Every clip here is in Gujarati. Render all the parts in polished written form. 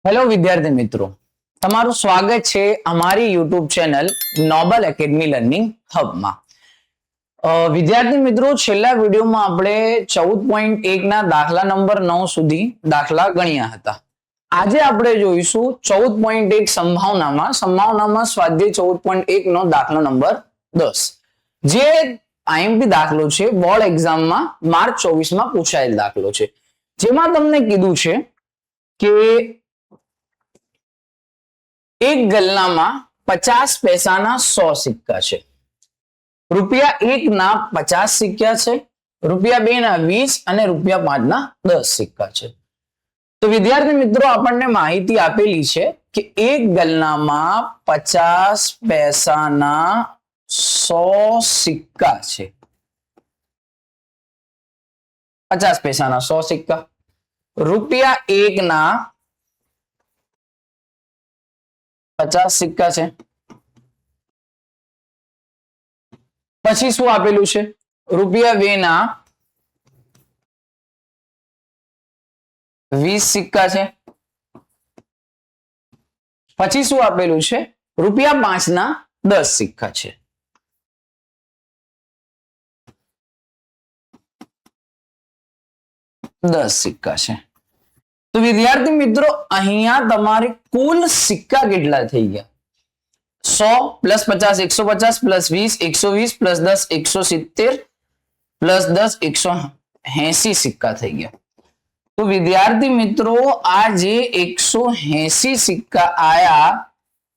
હેલો વિદ્યાર્થી મિત્રો, તમારું સ્વાગત છે અમારી YouTube channel Noble academy learning હબમાં. વિદ્યાર્થી મિત્રો, છેલ્લા વિડીયોમાં આપણે 14.1 ના દાખલા નંબર 9 સુધી દાખલા ગણ્યા હતા. આજે આપણે જોઈશું 14.1 સંભાવનામાં સ્વાધ્યાય 14.1 નો દાખલો નંબર 10, જે આઈએમપી દાખલો છે. બોર્ડ એક્ઝામમાં માર્ચ 24 માં પૂછાયેલ દાખલો છે, જેમાં તમને કીધું છે કે એક ગલ્લામાં 50 પૈસાના 100 સિક્કા છે. ₹1 ના 50 સિક્કા છે, ₹2 ના 20 અને ₹5 ના 10 સિક્કા છે. તો વિદ્યાર્થી મિત્રો, આપણને માહિતી આપેલી છે કે એક ગલ્લામાં 50 પૈસાના 100 સિક્કા છે. 50 પૈસાના 100 સિક્કા, ₹1 ના 50 સિક્કા છે. પછી શું આપેલું છે? ₹2 ના 20 સિક્કા છે. પછી શું આપેલું છે? ₹5 ના 10 સિક્કા છે. તો વિદ્યાર્થી મિત્રો, અહીંયા તમારે કુલ સિક્કા કેટલા થઈ ગયા? 100 પ્લસ 50 150 પ્લસ 20 120 પ્લસ 10 170 પ્લસ 10 180 સિક્કા થઈ ગયા. તો વિદ્યાર્થી મિત્રો, આ જે 180 સિક્કા આયા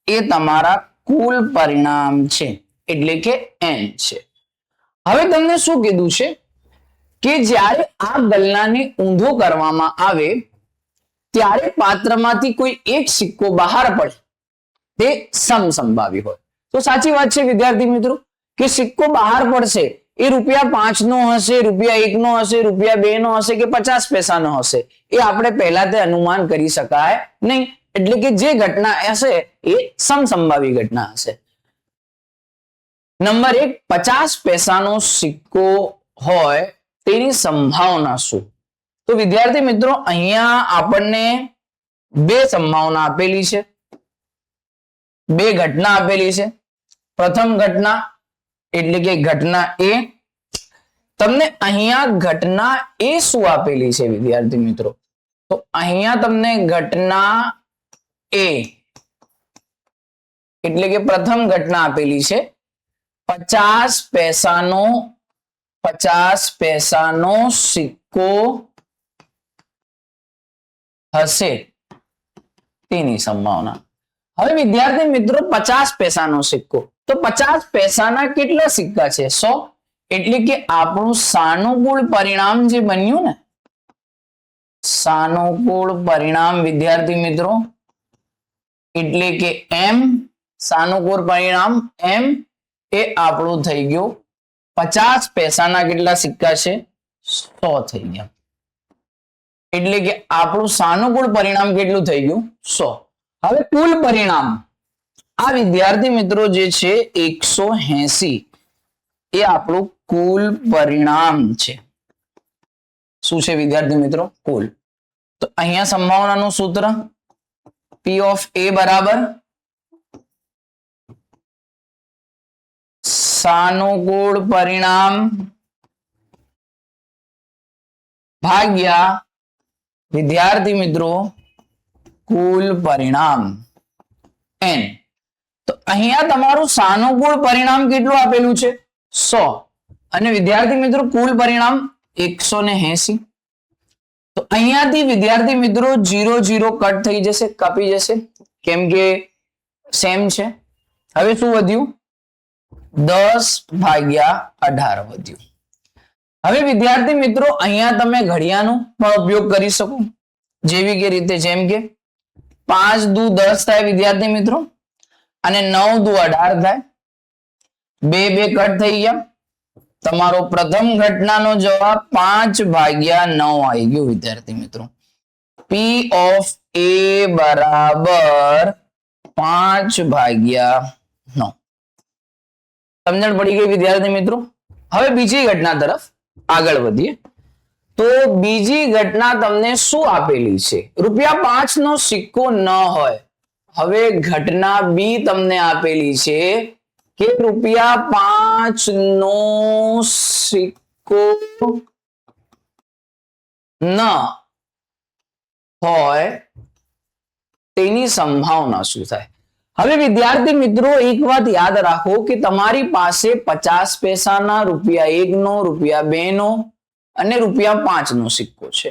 એ તમારા કુલ પરિણામ છે, એટલે કે n છે. હવે તમને શું કીધું છે કે જ્યારે આ ગલ્લાને ઊંધો કરવામાં આવે ત્યારે પાત્રમાંથી કોઈ એક સિક્કો બહાર પડે તે સમસંભાવી હોય. તો સાચી વાત છે વિદ્યાર્થી મિત્રો કે સિક્કો બહાર પડશે એ ₹5 નો હશે, ₹1 નો હશે, ₹2 નો હશે કે 50 પૈસાનો હશે, એ આપણે પહેલા તે અનુમાન કરી શકાય નહીં. એટલે કે જે ઘટના હશે એ સમસંભાવી ઘટના હશે. નંબર 1, 50 પૈસાનો સિક્કો હોય તેની સંભાવના શું? તો વિદ્યાર્થી મિત્રો, અહીંયા આપણને બે સંભાવના આપેલી છે, બે ઘટના આપેલી છે. પ્રથમ ઘટના એટલે કે ઘટના એ. તમને અહીંયા ઘટના એ શું આપેલી છે વિદ્યાર્થી મિત્રો? તો અહીંયા તમને ઘટના એ એટલે કે પ્રથમ ઘટના આપેલી છે. 50 પૈસાનો સિક્કો હશે તેની સંભાવના. હવે વિદ્યાર્થી મિત્રો, 50 પૈસાનો સિક્કો, તો 50 પૈસાના કેટલા સિક્કા છે? 100. એટલે કે આપણું સાનુકૂળ પરિણામ જે બન્યું ને, સાનુકૂળ પરિણામ વિદ્યાર્થી મિત્રો એટલે કે m, સાનુકૂળ પરિણામ m એ આપણું થઈ ગયું 50 પૈસાના કેટલા સિક્કા છે? 100 થઈ ગયા. એટલે કે આપણું સાનુકૂળ પરિણામ કેટલું થઈ ગયું? 100. હવે કુલ પરિણામ આ વિદ્યાર્થી મિત્રો જે છે 180 એ આપણું કુલ પરિણામ છે. શું છે વિદ્યાર્થી મિત્રો? કુલ. તો અહીંયા સંભાવનાનું સૂત્ર P of A બરાબર સાનુકૂળ પરિણામ ભાગ્યા વિદ્યાર્થી મિત્રો કુલ પરિણામ n. તો અહીંયા તમારું સાનુકૂળ પરિણામ કેટલું આપેલું છે? 100. અને વિદ્યાર્થી મિત્રો કુલ પરિણામ 180. તો અહીંયાથી વિદ્યાર્થી મિત્રો 0 0 કટ થઈ જશે, કાપી જશે, કેમ કે સેમ છે. હવે શું વધ્યું? 10/18 વધ્યું. હવે વિદ્યાર્થી મિત્રો, અહીંયા તમે ઘડિયાનો પણ ઉપયોગ કરી શકો, જેવી કે રીતે જેમ કે 5 દુ 10 થાય વિદ્યાર્થી મિત્રો, અને 9 દુ 18 થાય. 2 કટ થઈ ગયા. તમારો પ્રથમ ઘટનાનો જવાબ 5/9 આવી ગયો વિદ્યાર્થી મિત્રો. P of A બરાબર 5/9. સમજણ પડી ગઈ વિદ્યાર્થી મિત્રો? હવે બીજી ઘટના તરફ આગળ વધીએ. તો બીજી ઘટના તમને શું આપેલી છે? ₹5 નો સિક્કો ન હોય. હવે ઘટના બી તમને આપેલી છે કે ₹5 નો સિક્કો ન હોય તેની સંભાવના શું થાય? હવે વિદ્યાર્થી મિત્રો એક વાત યાદ રાખો કે તમારી પાસે 50 પૈસાના, ₹1 નો, ₹2 નો અને ₹5 નો સિક્કો છે.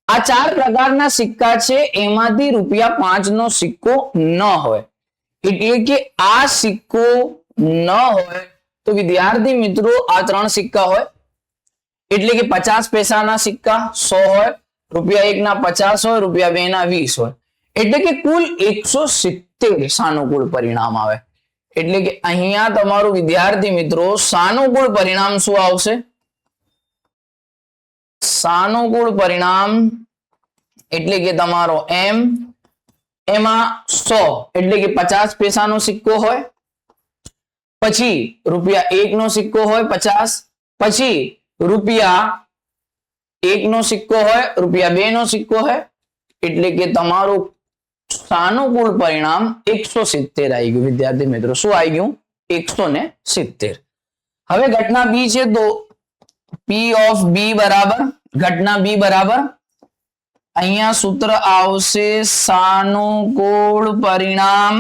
આ 4 પ્રકારના સિક્કા છે, એમાંથી ₹5 નો સિક્કો ન હોય. એટલે કે આ સિક્કો ન હોય તો વિદ્યાર્થી મિત્રો આ 3 સિક્કા હોય. એટલે કે 50 પૈસાના સિક્કા 100 હોય, ₹1 ના 50 હોય, ₹2 ના 20 હોય. એટલે કે કુલ 170 સાનુકૂળ પરિણામ આવે. એટલે કે અહીંયા તમારું વિદ્યાર્થી મિત્રો સાનુકૂળ પરિણામ શું આવશે? સાનુકૂળ પરિણામ એટલે કે તમારો એમ, એમાં 100 એટલે કે 50 પૈસાનો સિક્કો હોય, પછી ₹1 નો સિક્કો હોય 50, પછી ₹1 નો સિક્કો હોય, ₹2 નો સિક્કો હોય. એટલે કે તમારું સાનુકૂળ પરિણામ 170 આવી ગયું વિદ્યાર્થી મિત્રો. શું આવી ગયું? 170. હવે ઘટના બી છે તો P of B બરાબર ઘટના બી બરાબર અહીંયા સૂત્ર આવશે સાનુકૂળ પરિણામ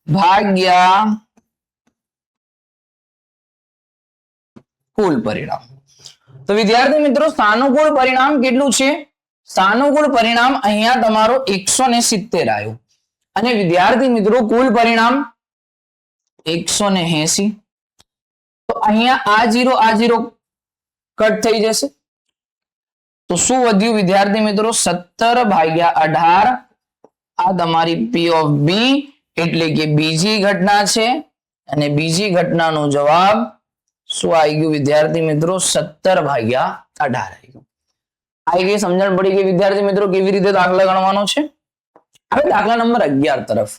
ભાગ્યા કુલ પરિણામ. તો વિદ્યાર્થી મિત્રો સાનુકૂળ પરિણામ કેટલું છે? સાનુકૂળ પરિણામ અહીંયા તમારો 170 આવ્યું અને વિદ્યાર્થી મિત્રો કુલ પરિણામ 180. તો અહીંયા આ 0 કટ થઈ જશે. તો શું વધ્યું વિદ્યાર્થી મિત્રો? 17/18. આ તમારી P of B એટલે કે બીજી ઘટના છે અને બીજી ઘટનાનો જવાબ શું આવી ગયું વિદ્યાર્થી મિત્રો? 17/18 આવી ગયું. આવી ગઈ સમજણ પડી ગઈ વિદ્યાર્થી મિત્રો કેવી રીતે દાખલા ગણવાનો છે? હવે દાખલા નંબર 11 તરફ.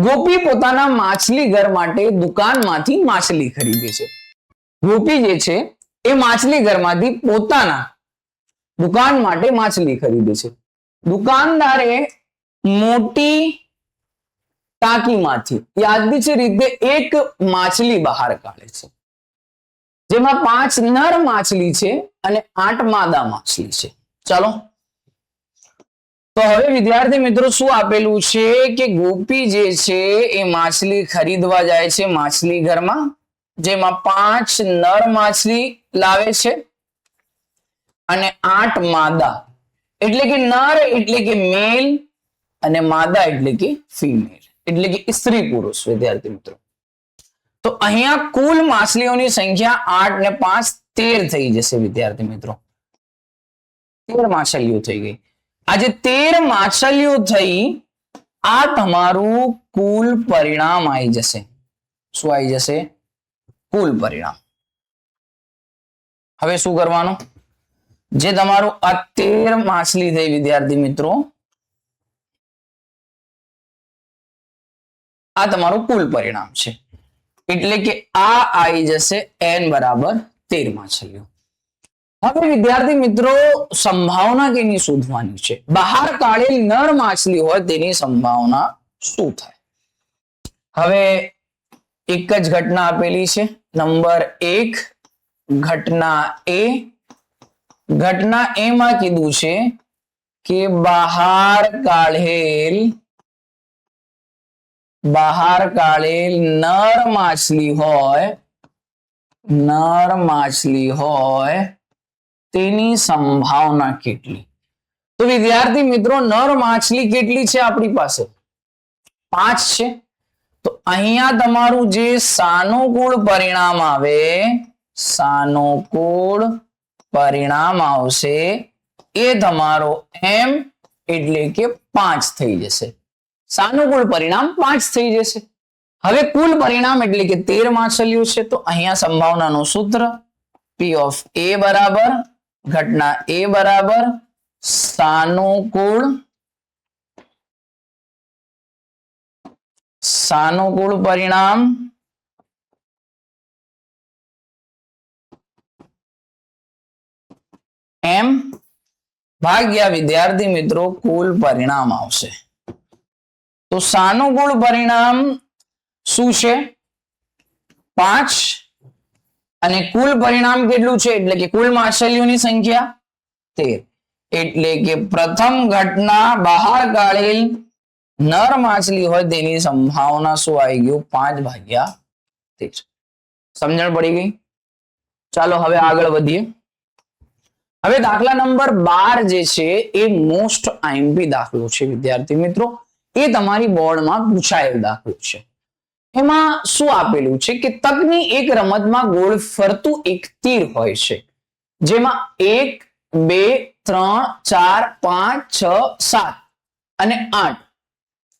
ગોપી પોતાના માછલી ઘર માટે દુકાનમાંથી માછલી ખરીદે છે. ગોપી જે છે એ માછલી ઘરમાંથી પોતાના દુકાન માટે માછલી ખરીદે છે. દુકાનદારે મોટી ટાંકીમાંથી યાદચ્છિક રીતે એક માછલી બહાર કાઢે છે, જેમાં 5 નર માછલી છે અને 8 માદા માછલી છે. ચાલો તો હવે વિદ્યાર્થી મિત્રો શું આપેલું છે કે ગોપી જે છે એ માછલી ખરીદવા જાય છે માછલી ઘરમાં, જેમાં 5 નર માછલી લાવે છે અને 8 માદા. એટલે કે નર એટલે કે મેલ અને માદા એટલે કે ફિમેલ, એટલે કે સ્ત્રી પુરુષ. વિદ્યાર્થી મિત્રો તો અહીંયા કુલ માછલીઓની સંખ્યા 8 ને 5 13 થઈ જશે. વિદ્યાર્થી મિત્રો 13 માછલીઓ થઈ ગઈ. આજે 13 માછલીઓ થઈ, આ તમારું કુલ પરિણામ આવી જશે. શું આવી જશે? કુલ પરિણામ. હવે શું કરવાનું? જે તમારું આ 13 માછલી થઈ વિદ્યાર્થી મિત્રો, આ તમારું કુલ પરિણામ છે. એટલે કે આ આવી જશે n બરાબર 13 માછલીઓ. હવે વિદ્યાર્થી મિત્રો સંભાવના કેની શોધવાની છે? બહાર કાઢેલ નર માછલી હોય તેની સંભાવના શું થાય? હવે એક જ ઘટના આપેલી છે. નંબર 1 ઘટના A. ઘટના A માં કીધું છે કે બહાર કાઢેલ નર માછલી હોય તેની સંભાવના કેટલી? તો વિદ્યાર્થી મિત્રો નર માછલી કેટલી છે આપણી પાસે? 5 છે. તો અહીંયા તમારું જે સાનુકૂળ પરિણામ આવશે એ તમારો m એટલે કે 5 થઈ જશે. સાનુકૂળ પરિણામ 5 થઈ જશે. હવે કુલ પરિણામ એટલે કે 13 માછલીઓ છે. તો અહીંયા સંભાવનાનું સૂત્ર P of A બરાબર ઘટના A બરાબર સાનુકૂળ પરિણામ એમ ભાગ્યા વિદ્યાર્થી મિત્રો કુલ પરિણામ આવશે. તો સાનુકૂળ પરિણામ શું છે? 5 અને કુલ પરિણામ કેટલું છે? એટલે કે કુલ માછલીઓની સંખ્યા 13. એટલે કે પ્રથમ ઘટના બહાર કાઢેલ નર માછલી હોય તેની સંભાવના શું આવી ગયું? 5/13. સમજણ પડી ગઈ? ચાલો હવે આગળ વધીએ. હવે દાખલા નંબર 12 જે છે એ મોસ્ટ આઈએમપી દાખલો છે વિદ્યાર્થી મિત્રો. એ તમારી બોર્ડમાં પૂછાયેલ દાખલો છે. એમાં શું આપેલું છે કે તકની એક રમતમાં ગોળ ફરતું એક તીર હોય છે, જેમાં 1, 2, 3, 4, 5, 6, 7 અને 8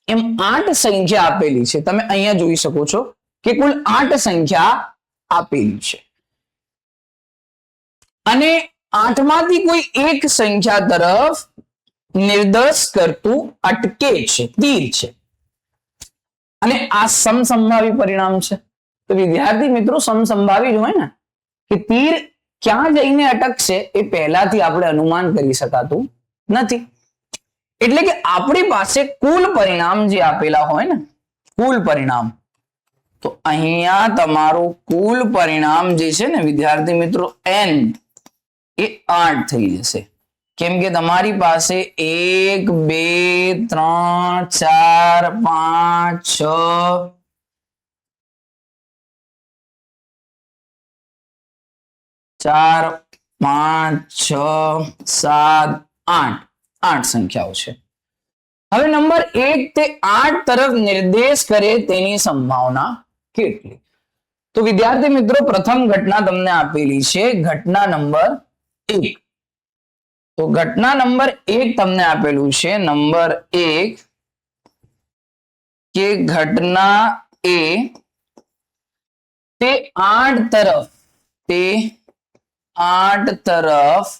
એમ 8 સંખ્યા આપેલી છે. તમે અહીંયા જોઈ શકો છો કે કુલ 8 સંખ્યા આપેલી છે અને 8 માંથી કોઈ એક સંખ્યા તરફ નિર્દેશ કરતું અટકે છે, તીર છે, અને આ સમસંભાવી પરિણામ છે. તો વિદ્યાર્થી મિત્રો સમસંભાવી જ હોય ને, કે તીર ક્યાં જઈને અટકશે એ પહેલાથી આપણે અનુમાન કરી શકાતું નથી. એટલે કે આપણી પાસે કુલ પરિણામ જે આપેલા હોય ને, કુલ પરિણામ, તો અહીંયા તમારું કુલ પરિણામ જે છે ને વિદ્યાર્થી મિત્રો n એ 8 થઈ જશે. કેમ કે તમારી પાસે 1, 2, 3, 4, 5, 6 4, 5, 6, 7, 8 સંખ્યાઓ છે. હવે નંબર 1 તે 8 તરફ નિર્દેશ કરે તેની સંભાવના કેટલી? તો વિદ્યાર્થી મિત્રો પ્રથમ ઘટના તમને આપેલી છે, ઘટના નંબર 1. તો ઘટના નંબર 1 તમને આપેલું છે, નંબર 1 કે ઘટના એ તે 8 તરફ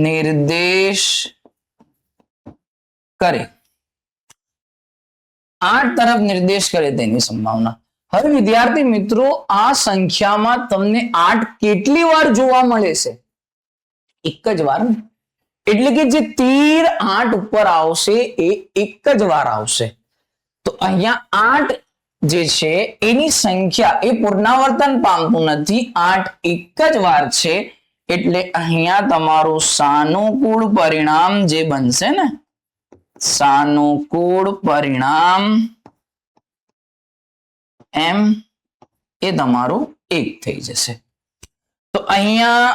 નિર્દેશ કરે, 8 તરફ નિર્દેશ કરે તેની સંભાવના. હવે વિદ્યાર્થી મિત્રો આ સંખ્યામાં તમને 8 કેટલી વાર જોવા મળે છે? એક જ વાર. એટલે કે જે તીર 8 ઉપર આવશે એ એક જ વાર આવશે. તો અહીંયા 8 જે છે એની સંખ્યા એ પુનરાવર્તન પામતું નથી, 8 એક જ વાર છે. એટલે અહીંયા તમારું સાનુકૂળ પરિણામ જે બનશે ને, સાનુકૂળ પરિણામ એમ એ તમારું 1 થઈ જશે. તો અહીંયા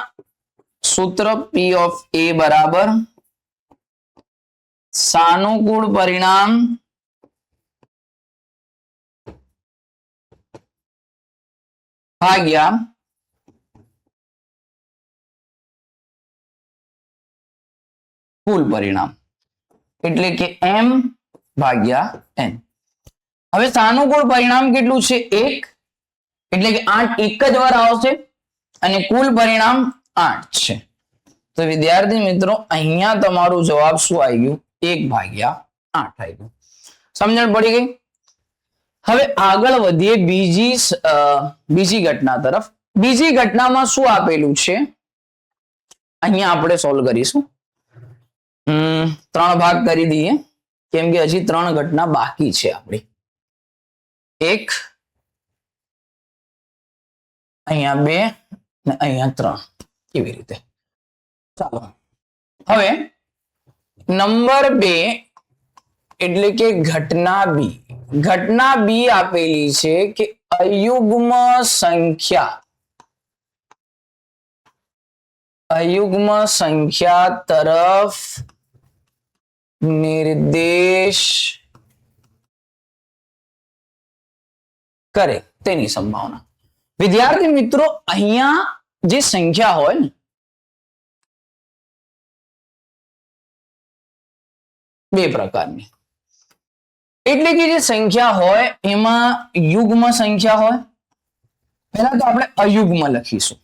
સૂત્ર P of A બરાબર સાનુકૂળ પરિણામ ભાગ્યા કુલ પરિણામ, એટલે કે m ભાગ્યા n. હવે સાનુકૂળ પરિણામ કેટલું છે? 1. એટલે કે 8 એક જ વાર આવશે અને કુલ પરિણામ 8 છે. તો વિદ્યાર્થી મિત્રો અહીંયા તમારું જવાબ શું આવી ગયું? 1/8 આવી ગયું. સમજણ પડી ગઈ? હવે આગળ વધીએ બીજી ઘટના તરફ. બીજી ઘટનામાં શું આપેલું છે અહીંયા આપણે સોલ્વ કરીશું. 3 ભાગ કરી દઈએ, કેમ કે હજી 3 ઘટના બાકી છે આપણી. 1, અહીંયા 2 અને અહીંયા 3, એવી રીતે. ચાલો હવે નંબર 2 એટલે કે ઘટના બી. ઘટના બી આપેલી છે કે અયુગ્મ સંખ્યા તરફ નિર્દેશ કરે તેની સંભાવના. વિદ્યાર્થી મિત્રો અહીંયા જે સંખ્યા હોય ને, 2 પ્રકારની. એટલે કે જે સંખ્યા હોય એમાં યુગ્મ સંખ્યા હોય. પહેલા તો આપણે અયુગ્મ લખીશું.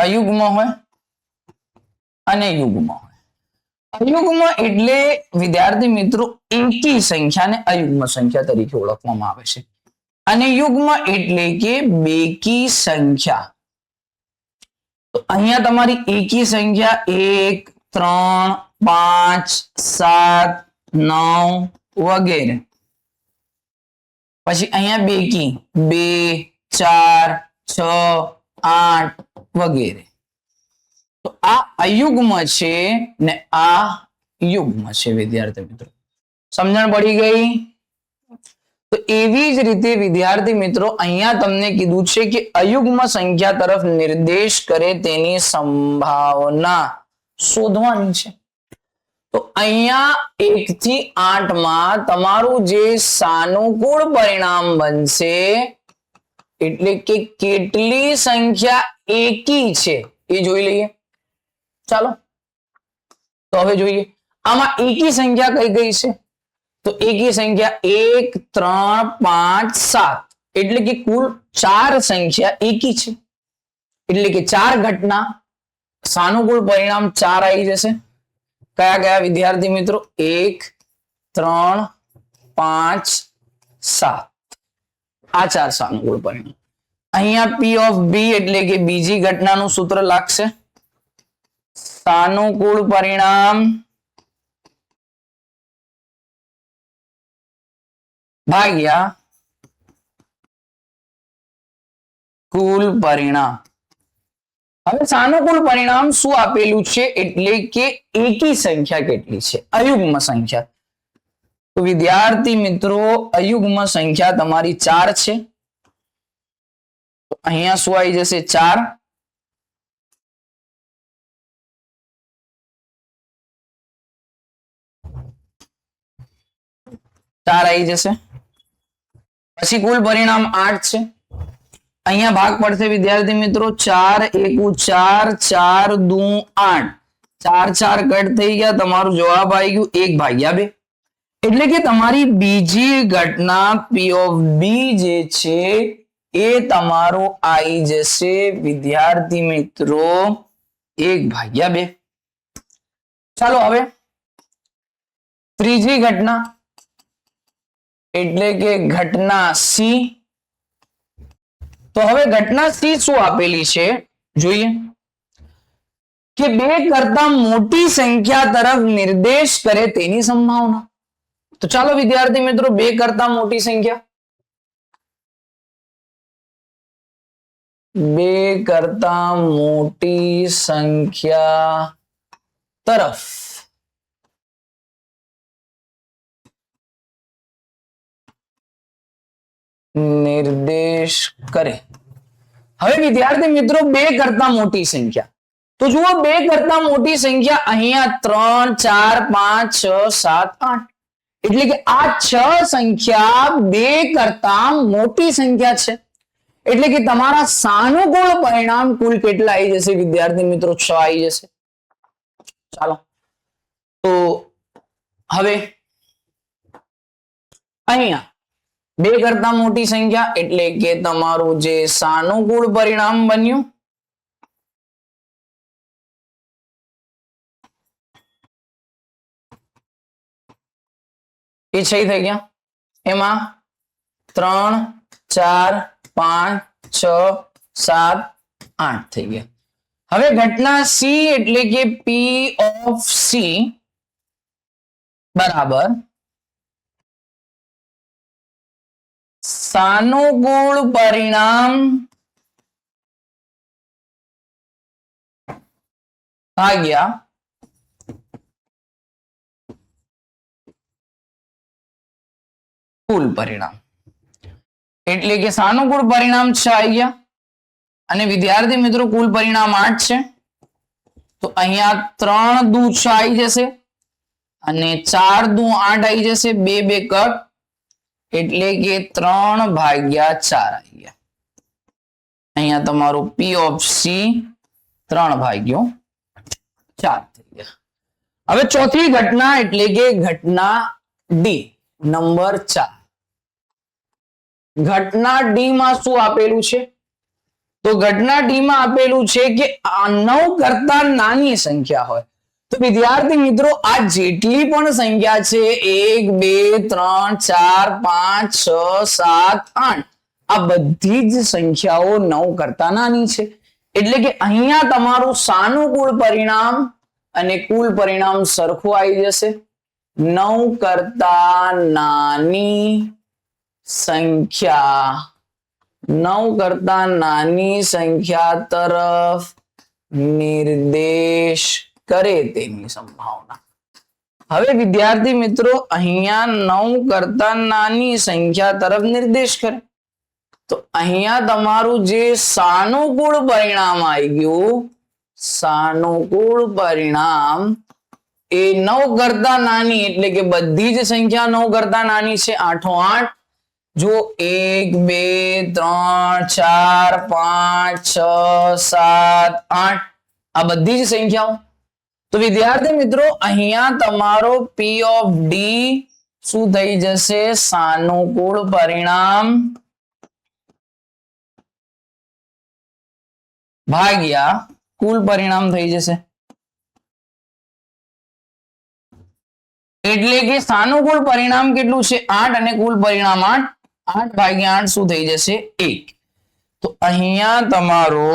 અયુગ્મ હોય અને યુગ્મ હોય. અયુગ્મ એટલે વિદ્યાર્થી મિત્રો એકી સંખ્યાને અયુગ્મ સંખ્યા તરીકે ઓળખવામાં આવે છે. અને યુગ્મ એટલે કે બેકી સંખ્યા. તો અહીંયા તમારી એકી સંખ્યા 1 3 5 7 9 વગેરે. પછી અહીંયા બેકી 2 4 6 8 વગેરે. તો આ અયુગ્મ છે ને આ યુગ્મ છે વિદ્યાર્થી મિત્રો. સમજણ પડી ગઈ? તો એવી જ રીતે વિદ્યાર્થી મિત્રો અહીંયા તમને કીધું છે કે અયુગ્મ સંખ્યા તરફ નિર્દેશ કરે તેની સંભાવના શોધવાની છે. તો અહીંયા 1 થી 8 માં તમારું જે સાનુકૂળ પરિણામ બનશે એટલે કે કેટલી સંખ્યા એકી છે એ જોઈ લઈએ. ચાલો તો હવે જોઈએ આમાં એકી સંખ્યા કઈ કઈ છે. તો એકી સંખ્યા 1 3 5 7 એટલે કે કુલ 4 સંખ્યા એકી છે. એટલે કે 4 ઘટના સાનુકૂળ પરિણામ 4 આવી જશે. કયા કયા વિદ્યાર્થી મિત્રો? 1 3 5 7 આ 4 સાનુકૂળ પરિણામ. અહીંયા P of B એટલે કે બીજી ઘટનાનું સૂત્ર લાગશે. સાનુકૂળ પરિણામ ભાગ્યા કુલ પરિણામ. હવે સાનુકૂળ પરિણામ શું આપેલું છે એટલે કે એકી સંખ્યા કેટલી છે, અયુગ્મ સંખ્યા. તો વિદ્યાર્થી મિત્રો અયુગ્મ સંખ્યા તમારી 4 છે. તો અહીંયા શું આવી જશે? 4. આવી જશે. પછી કુલ પરિણામ 8 છે. અહીંયા ભાગ પડશે વિદ્યાર્થી મિત્રો 4 એકુ 4 4 દુ 8 4 4 કટ થઈ ગયા. તમારું જવાબ આવી ગયું 1 ભાગ્યા 2. એટલે કે તમારી બીજી ઘટના P of B જે છે એ તમારો આવી જશે વિદ્યાર્થી મિત્રો 1 ભાગ્યા 2. ચાલો હવે ત્રીજી ઘટના એટલે કે ઘટના C. તો હવે ઘટના C શું આપેલી છે જોઈએ કે 2 કરતા મોટી સંખ્યા તરફ નિર્દેશ કરે તેની સંભાવના. તો ચાલો વિદ્યાર્થી મિત્રો 2 કરતા મોટી સંખ્યા 2 કરતા મોટી સંખ્યા તરફ નિર્દેશ કરે. હવે વિદ્યાર્થી મિત્રો 2 કરતા મોટી સંખ્યા. તો જુઓ 2 કરતા મોટી સંખ્યા અહીંયા 3 4 5 6 7 8 એટલે કે આ 6 સંખ્યા 2 કરતા મોટી સંખ્યા છે. એટલે કે તમારા સાનુકૂળ પરિણામ કુલ કેટલા આવી જશે વિદ્યાર્થી મિત્રો? 6 આવી જશે. ચાલો તો હવે અહીંયા 2 કરતા મોટી સંખ્યા એટલે કે તમારું જે સાનુકૂળ પરિણામ બન્યું એ 6 થઈ ગયા. એમાં 3 4 5 6 7 8 થઈ ગયા. હવે ઘટના C એટલે કે P of C બરાબર સાનુકૂળ પરિણામ ભાગ્યા કુલ પરિણામ. એટલે કે સાનુકૂળ પરિણામ 6 આવી ગયા અને વિદ્યાર્થી મિત્રો કુલ પરિણામ 8 છે. તો અહીંયા 3 દુ 6 આવી જશે અને 4 દુ 8 આવી જશે. 2 2 કટ એટલે કે 3 ભાગ્યા 4 આવી ગયા. અહીંયા તમારું P of C 3 ભાગ્યો 4 થઈ ગયા. હવે ચોથી ઘટના એટલે કે ઘટના D નંબર 4. ઘટના D માં શું આપેલું છે? તો ઘટના D માં આપેલું છે કે 9 કરતા નાની સંખ્યા હોય. તો વિદ્યાર્થી મિત્રો આ જેટલી પણ સંખ્યા છે 1 2 3 4 5 6 7 8 આ બધી જ સંખ્યાઓ 9 કરતા નાની છે. એટલે કે અહીંયા તમારું સાનુકૂળ પરિણામ અને કુલ પરિણામ સરખું આવી જશે. 9 કરતા નાની સંખ્યા 9 કરતા નાની સંખ્યા તરફ નિર્દેશ કરે તેની સંભાવના. હવે વિદ્યાર્થી મિત્રો અહીંયા 9 કરતા નાની સંખ્યા તરફ નિર્દેશ કરે તો અહીંયા તમારું જે સાનુકૂળ પરિણામ આવી ગયું, સાનુકૂળ પરિણામ એ 9 કરતા નાની એટલે કે બધી જ સંખ્યા 9 કરતા નાની છે. 8 8 જો 1 2 3 4 5 6 7 8 આ બધી જ સંખ્યાઓ. તો વિદ્યાર્થી મિત્રો અહીંયા તમારો P of D શું થઈ જશે? સાનુકૂળ પરિણામ ભાગ્યા કુલ પરિણામ થઈ જશે. એટલે કે સાનુકૂળ પરિણામ કેટલું છે? 8 અને કુલ પરિણામ 8. 8 ભાગ્યા 8 શું થઈ જશે? 1. તો અહીંયા તમારો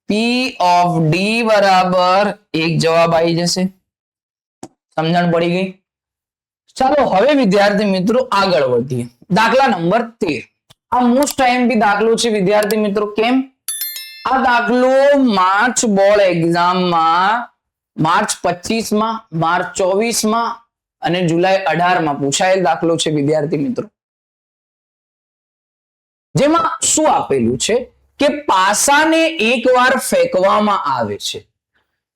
P of D બરાબર 1 જવાબ આવી જશે. સમજણ પડી ગઈ? ચાલો હવે વિદ્યાર્થી મિત્રો આગળ વધીએ. દાખલા નંબર 13. આ મોસ્ટ IMP દાખલો છે વિદ્યાર્થી મિત્રો. કેમ? આ દાખલો માર્ચ બોર્ડ એક્ઝામમાં માર્ચ 25 માં, માર્ચ 24 માં અને જુલાઈ 18 માં પૂછાયેલ દાખલો છે વિદ્યાર્થી મિત્રો. જેમાં શું આપેલું છે કે પાસાને એકવાર ફેંકવામાં આવે છે.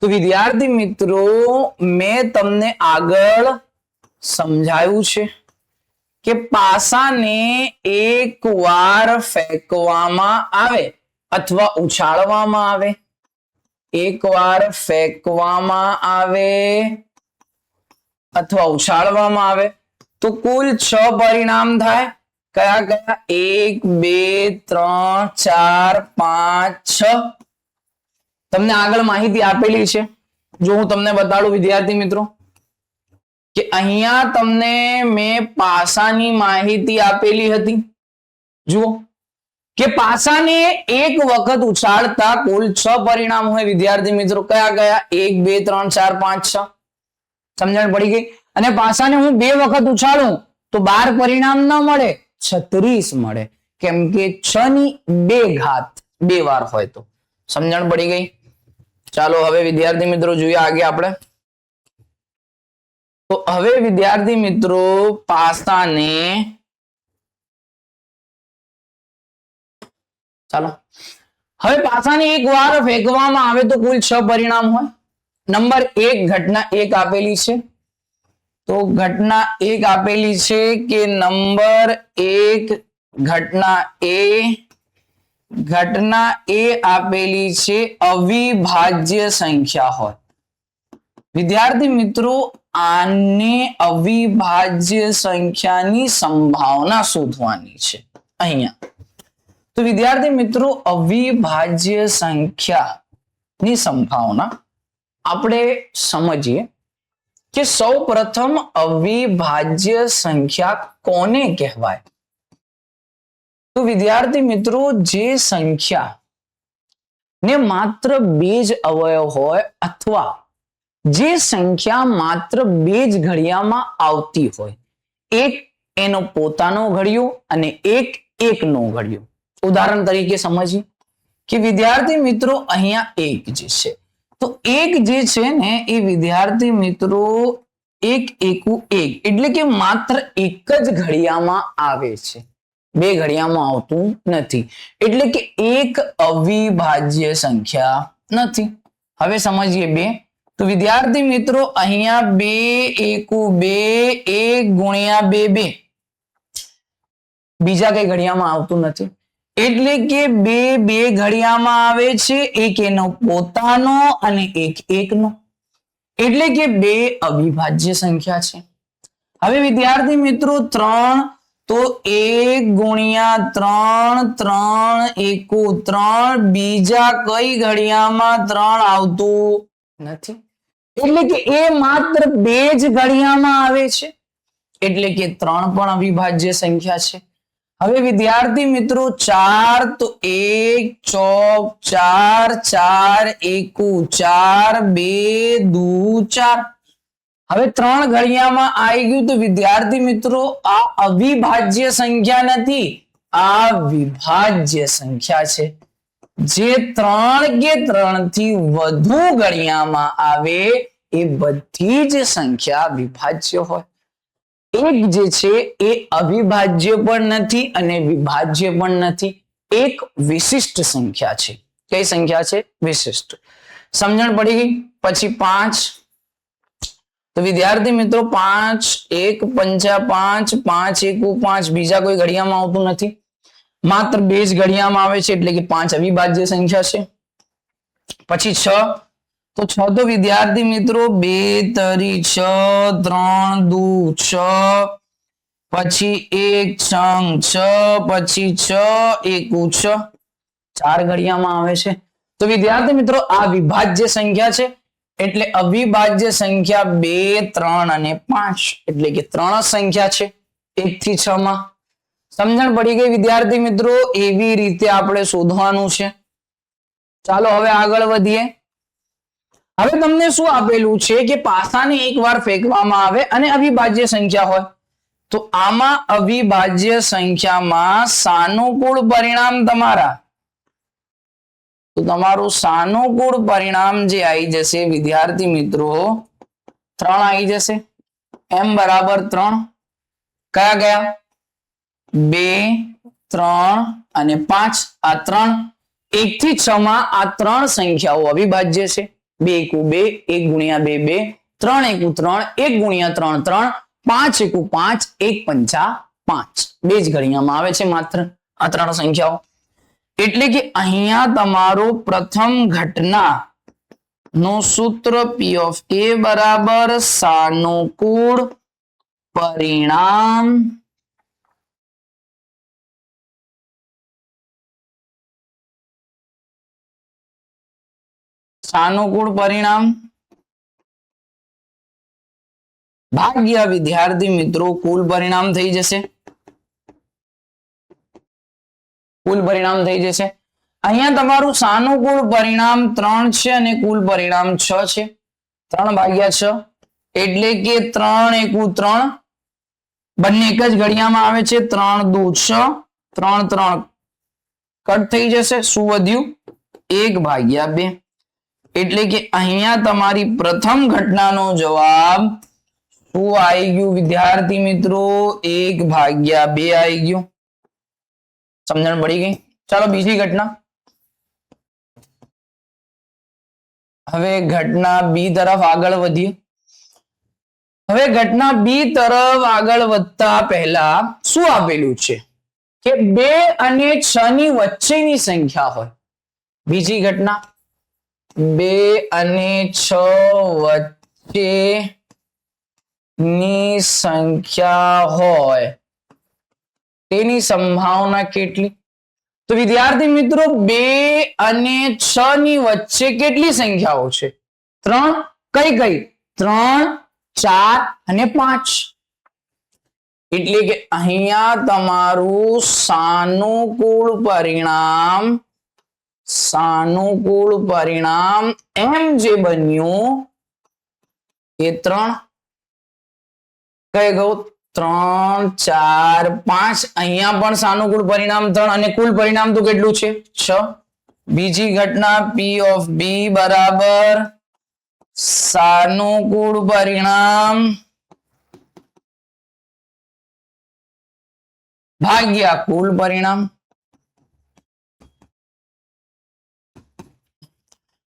તો વિદ્યાર્થી મિત્રો મેં તમને આગળ સમજાવ્યું છે કે પાસાને એકવાર ફેંકવામાં આવે અથવા ઉછાળવામાં આવે, એકવાર ફેંકવામાં આવે અથવા ઉછાળવામાં આવે તો કુલ 6 પરિણામ થાય. કયા કયા? 1 2 3 4 5 6. તમને આગળ માહિતી આપેલી છે. જો હું તમને બતાડું વિદ્યાર્થી મિત્રો કે અહીંયા તમને મેં પાસાની માહિતી આપેલી હતી. જુઓ કે પાસાને એક વખત ઉછાળતા કુલ 6 પરિણામ હોય વિદ્યાર્થી મિત્રો. કયા કયા? 1 2 3 4 5 6. સમજણ પડી ગઈ? અને પાસાને હું 2 વખત ઉછાળું તો 12 પરિણામ ન મળે, 36 મળે. કેમ કે 6 ની 2 ઘાત 2 વાર હોય તો. સમજણ પડી ગઈ? ચાલો હવે વિદ્યાર્થી મિત્રો જોઈએ આગે આપણે. તો હવે વિદ્યાર્થી મિત્રો પાસાને ચાલો હવે પાસાને એક વાર ફેંકવામાં આવે તો કુલ 6 પરિણામ હોય. નંબર 1 ઘટના 1 આપેલી છે. તો ઘટના 1 આપેલી છે કે નંબર 1 ઘટના એ આપેલી છે અવિભાજ્ય સંખ્યા હોય. વિદ્યાર્થી મિત્રો આને અવિભાજ્ય સંખ્યાની સંભાવના શોધવાની છે અહીંયા. તો વિદ્યાર્થી મિત્રો અવિભાજ્ય સંખ્યાની સંભાવના આપણે સમજીએ કે સૌ પ્રથમ અવિભાજ્ય સંખ્યા કોને કહેવાય? તો વિદ્યાર્થી મિત્રો જે સંખ્યા ને માત્ર 2 જ અવયવ હોય અથવા જે સંખ્યા માત્ર 2 જ ઘડિયામાં આવતી હોય, એક એનો પોતાનો ઘડિયો અને એક એકનો ઘડિયો. ઉદાહરણ તરીકે સમજીએ કે વિદ્યાર્થી મિત્રો અહીંયા એક જે છે તો એક જે છે ને એ વિદ્યાર્થી મિત્રો 1 એકુ 1 એટલે કે માત્ર એક જ ઘડિયામાં આવે છે, 2 ઘડિયામાં આવતું નથી. એટલે કે એક અવિભાજ્ય સંખ્યા નથી. હવે સમજીએ 2. તો વિદ્યાર્થી મિત્રો અહીંયા 2 એકુ 2 1 ગુણ્યા 2 2 બીજા કઈ ઘડિયામાં આવતું નથી. એટલે કે 2 ઘડિયામાં આવે છે, એક એનો પોતાનો અને એક એકનો. એટલે કે 2 અવિભાજ્ય સંખ્યા છે. હવે વિદ્યાર્થી મિત્રો 3 તો 1 ગુણ્યા 3 3 એકુ 3 બીજા કઈ ઘડિયામાં 3 આવતું નથી. એટલે કે એ માત્ર 2 જ ઘડિયામાં આવે છે. એટલે કે 3 પણ અવિભાજ્ય સંખ્યા છે. હવે વિદ્યાર્થી મિત્રો 4 તો 1 ચોક 4 4 એકુ 4 2 દુ 4. હવે 3 ઘડિયામાં આવી ગયું તો વિદ્યાર્થી મિત્રો આ અવિભાજ્ય સંખ્યા નથી, આ વિભાજ્ય સંખ્યા છે. જે 3 કે 3 થી વધુ ઘડિયામાં આવે એ બધી જ સંખ્યા વિભાજ્ય હોય. એક જે છે એ અવિભાજ્ય પણ નથી અને વિભાજ્ય પણ નથી, એક વિશિષ્ટ સંખ્યા છે. કઈ સંખ્યા છે? વિશિષ્ટ. સમજણ પડી ગઈ? પછી 5. તો વિદ્યાર્થી મિત્રો 5 1 પંચા 5 5 એકુ 5 બીજા કોઈ ઘડિયામાં આવતું નથી, માત્ર 2 જ ઘડિયામાં આવે છે એટલે કે 5 અવિભાજ્ય સંખ્યા છે. પછી 6 તો 6 તો વિદ્યાર્થી મિત્રો 2 તરી 6 3 દુ 6 પછી 1 છંગ 6 પછી 6 એકુ 6 4 ઘડિયામાં આવે છે. તો વિદ્યાર્થી મિત્રો આ વિભાજ્ય સંખ્યા છે એટલે અવિભાજ્ય સંખ્યા 2 3 અને 5 એટલે કે 3 સંખ્યા છે 1 થી 6 માં. સમજણ પડી ગઈ વિદ્યાર્થી મિત્રો? એવી રીતે આપણે શોધવાનું છે. ચાલો હવે આગળ વધીએ. હવે તમને શું આપેલું છે કે પાસાને એકવાર ફેંકવામાં આવે અને અવિભાજ્ય સંખ્યા હોય તો આમાં અવિભાજ્ય સંખ્યામાં સાનુકૂળ પરિણામ તમારા, તો તમારું સાનુકૂળ પરિણામ જે આવી જશે વિદ્યાર્થી મિત્રો 3 આવી જશે. m બરાબર 3. કયા ગયા? 2 3 અને 5. આ 3 1 થી 6 માં આ 3 સંખ્યાઓ અવિભાજ્ય છે. 2 એકુ 2 1 ગુણ્યા 2 2 3 એકુ 3 1 ગુણ્યા 3 3 5 એકુ 5 1 પંચા 5 બે જ ઘડિયામાં આવે છે માત્ર આ 3 સંખ્યાઓ. એટલે કે અહીંયા તમારો પ્રથમ ઘટના નું સૂત્ર P of A બરાબર સાનુકૂળ પરિણામ ભાગ્યા વિદ્યાર્થી મિત્રો કુલ પરિણામ થઈ જશે. કુલ પરિણામ થઈ જશે. અહીંયા તમારું સાનુકૂળ પરિણામ 3 છે અને કુલ પરિણામ 6 છે. 3 ભાગ્યા 6 એટલે કે 3 એકુ 3 બંને એક જ ઘડિયામાં આવે છે. 3 દુ 6 3 3 કટ થઈ જશે. શું વધ્યું? 1 ભાગ્યા 2. એટલે કે અહીંયા તમારી પ્રથમ ઘટનાનો જવાબ શું આવી ગયું વિદ્યાર્થી મિત્રો? 1 ભાગ્યા 2 આવી ગયું. સમજણ પડી ગઈ? ચાલો બીજી ઘટના. હવે ઘટના બી તરફ આગળ વધીએ. હવે ઘટના બી તરફ આગળ વધતા પહેલા શું આપેલું છે કે 2 અને 6 ની વચ્ચેની સંખ્યા હોય. બીજી ઘટના 2 અને 6 વચ્ચે ની સંખ્યા હોય તેની સંભાવના કેટલી? તો વિદ્યાર્થી મિત્રો 2 અને 6 ની વચ્ચે કેટલી સંખ્યાઓ છે? 3. કઈ કઈ? 3 4 અને 5. એટલે કે અહીંયા તમારું સાનુકૂળ પરિણામ એમ જે બન્યું એ 3. કઈ ગયું? 3 4 5. અહીંયા પણ સાનુકૂળ પરિણામ 3 અને કુલ પરિણામ તો કેટલું છે? 6. બીજી ઘટના P of B બરાબર સાનુકૂળ પરિણામ ભાગ્યા કુલ પરિણામ.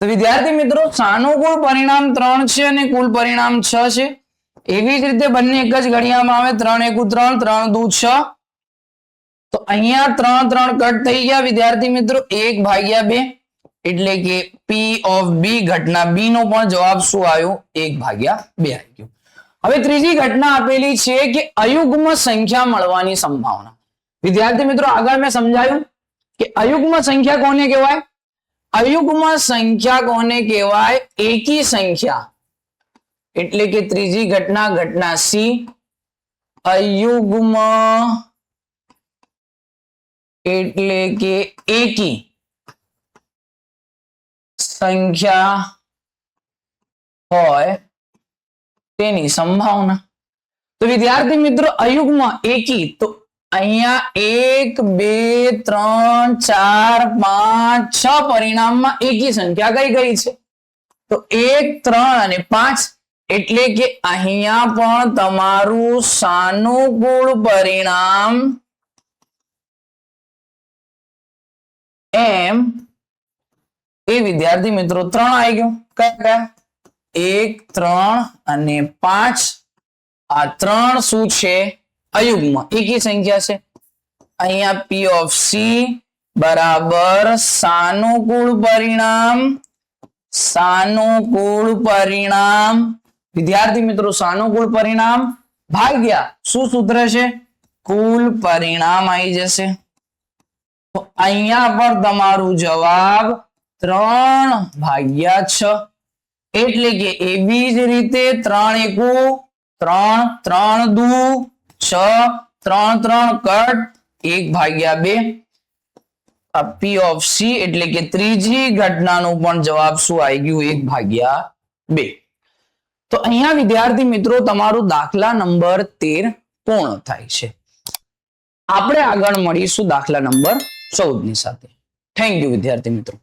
તો વિદ્યાર્થી મિત્રો સાનુકૂળ પરિણામ 3 છે અને કુલ પરિણામ 6 છે. એવી જ રીતે બંને એક જ ઘડિયામાં આવે. 3 એકુ 3 3 દુ 6. તો અહીંયા 3 3 કટ થઈ ગયા વિદ્યાર્થી મિત્રો. 1 ભાગ્યા 2 એટલે કે P of B ઘટના B નો પણ જવાબ શું આવ્યો? 1 ભાગ્યા 2 આવી ગયો. હવે ત્રીજી ઘટના આપેલી છે કે અયુગ્મ સંખ્યા મળવાની સંભાવના. વિદ્યાર્થી મિત્રો આગળ મેં સમજાયું કે અયુગ્મ સંખ્યા કોને કહેવાય? અયુગ્મ સંખ્યા કોને કહેવાય? એકી સંખ્યા. એટલે કે ત્રીજી ઘટના ઘટના C અયુગ્મ એટલે કે એકી સંખ્યા હોય તેની સંભાવના. તો વિદ્યાર્થી મિત્રો અયુગ્મ એકી, તો અહીંયા 1 2 3 4 5 6 પરિણામમાં એકી સંખ્યા કઈ કઈ છે? તો 1 3 અને 5. એટલે કે અહીંયા પણ તમારું સાનુકૂળ પરિણામ એમ એ વિદ્યાર્થી મિત્રો 3 આવી ગયો. કયા? 1 3 અને 5. આ 3 શું છે? અયુગ્મ એકી સંખ્યા છે. અહીંયા P of C બરાબર સાનુકૂળ પરિણામ વિદ્યાર્થી મિત્રો સાનુકૂળ પરિણામ ભાગ્યા શું સૂત્ર છે? કુલ પરિણામ આવી જશે. તો અહીંયા પર તમારું જવાબ 3/6. એટલે કે એવી જ રીતે 3 એકુ 3 3 દુ 6 3 3 કટ 1/2. P of C એટલે કે ત્રીજી ઘટનાનું પણ જવાબ શું આવી ગયું? 1/2. તો અહીંયા વિદ્યાર્થી મિત્રો તમારું દાખલા નંબર 13 પૂર્ણ થાય છે. આપણે આગળ મળીશું દાખલા નંબર 14 ની સાથે. થેન્ક યુ વિદ્યાર્થી મિત્રો.